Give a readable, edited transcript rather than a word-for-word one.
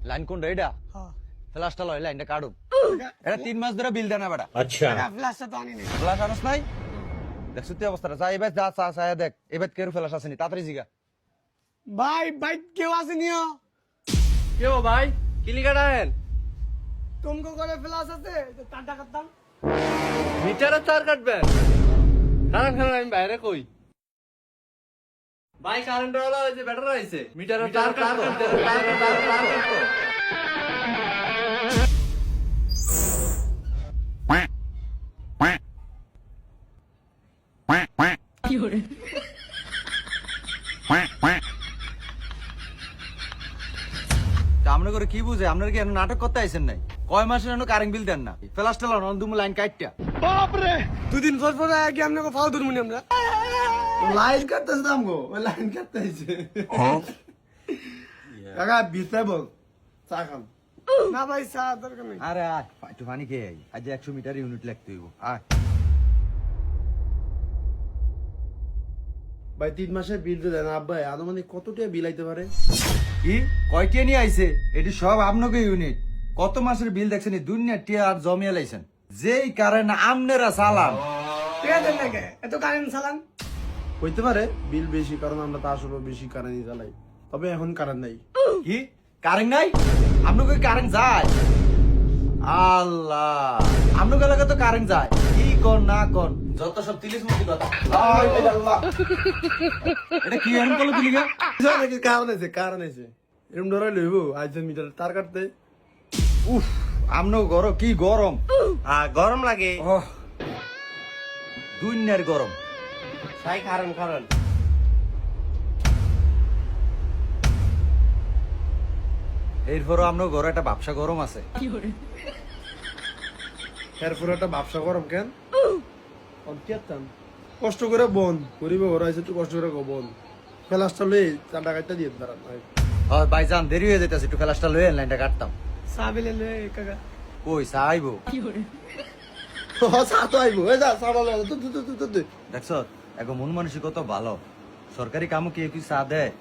Line কোনটা এটা ফ্লাশটা লয় লাইনটা কাটু এটা 3 মাস ধরে বিল দেনা বেটা আচ্ছা ফ্লাশটা তো আনি নাই। ফ্লাশ আনস নাই দেখ সত্যি অবস্থাটা যা এবার যা চা চা দেখ এবার কেউ ফ্লাশ আসেনি তাড়াতাড়ি জিগা ভাই ভাই কেউ আসেনিও কেউ ভাই কিলিকাটা হেন তুমকো করে ফ্লাশ আছে তো টাটা করতাম। মিটারে তার কাটবেন খারাপ খারাপ আমি বাইরে কই ভাই কারেন্ট ওয়ালা হয়েছে ব্যাটার আইছে মিটারে তার কাটবো তার কাটবো আপনার করে কি বুঝে আপনার কি এখনো নাটক করতে আইছেন নাই কয় মাসের এখনো কারেন্ট বিল দেন না ফ্লাশটা লন দুমু লাইন কাটটা বাপরে দুদিন পর পর আগে আমনে ফাও দুরমুনি আমরা লাইন কাটতেছে দাম গো ওই লাইন কাটতেছে কাকা ভিতরে বল চা খাম না ভাই চা দরকার নেই। আরে আয় একটু পানি খেয়ে আই আজ 100 মিটার ইউনিট লাগতে হইব আয় ভাই 3 মাসের বিল তো দেন আব্বা আনুমানিক কত টাকা বিল আইতে পারে কি কয়টিয়া নিয়ে আইছে এটি সব আপনাকে ইউনিট কত মাসের বিল দেখছেন এই দুনিয়া টিয়া আর জমিয়া লাইছেন যেই কারণ আমনেরা সালাম ঠিক আছে নাকি এত কারেন্ট চালান হইতে পারে বিল বেশি কারণ আমরা তো আসলে বেশি কারেন্ট চালাই তবে এখন কারেন্ট নাই কি কারেন্ট নাই আপনাকে কারেন্ট যায় আল্লাহ আপনাকে এলাকা তো কারেন্ট যায় কি কোন না কোন যত সব তিলিশ মুখী কথা এটা কি এরকম করলো তুই লিগা নাকি কারণ আছে এরকম ডরাই লইব আজ মিটার তার কাটতে উফ আমনো গরম কি গরম গরম লাগে ওহ দুনিয়ার গরম তাই কারণ এরপরও আপনার ঘরে একটা ব্যবসা গরম আছে এরপর একটা ব্যবসা গরম কেন অন্তিয়াতাম কষ্ট করে বন গরিব ঘর আছে একটু কষ্ট করে বন ফেলাসটা লই চার টাকাটা দিয়ে দাঁড়ান হয় ভাইজান দেরি হয়ে যেতেছে একটু ফ্লাশটা লয়ে লাইনটা কাটতাম চা বিলে লয়ে কাকা কই চাইবো চা তো আইবো এই যা চা ভালো তুই দেখছ এখন মন মানসিকতা ভালো সরকারি কামও কি চা দেয়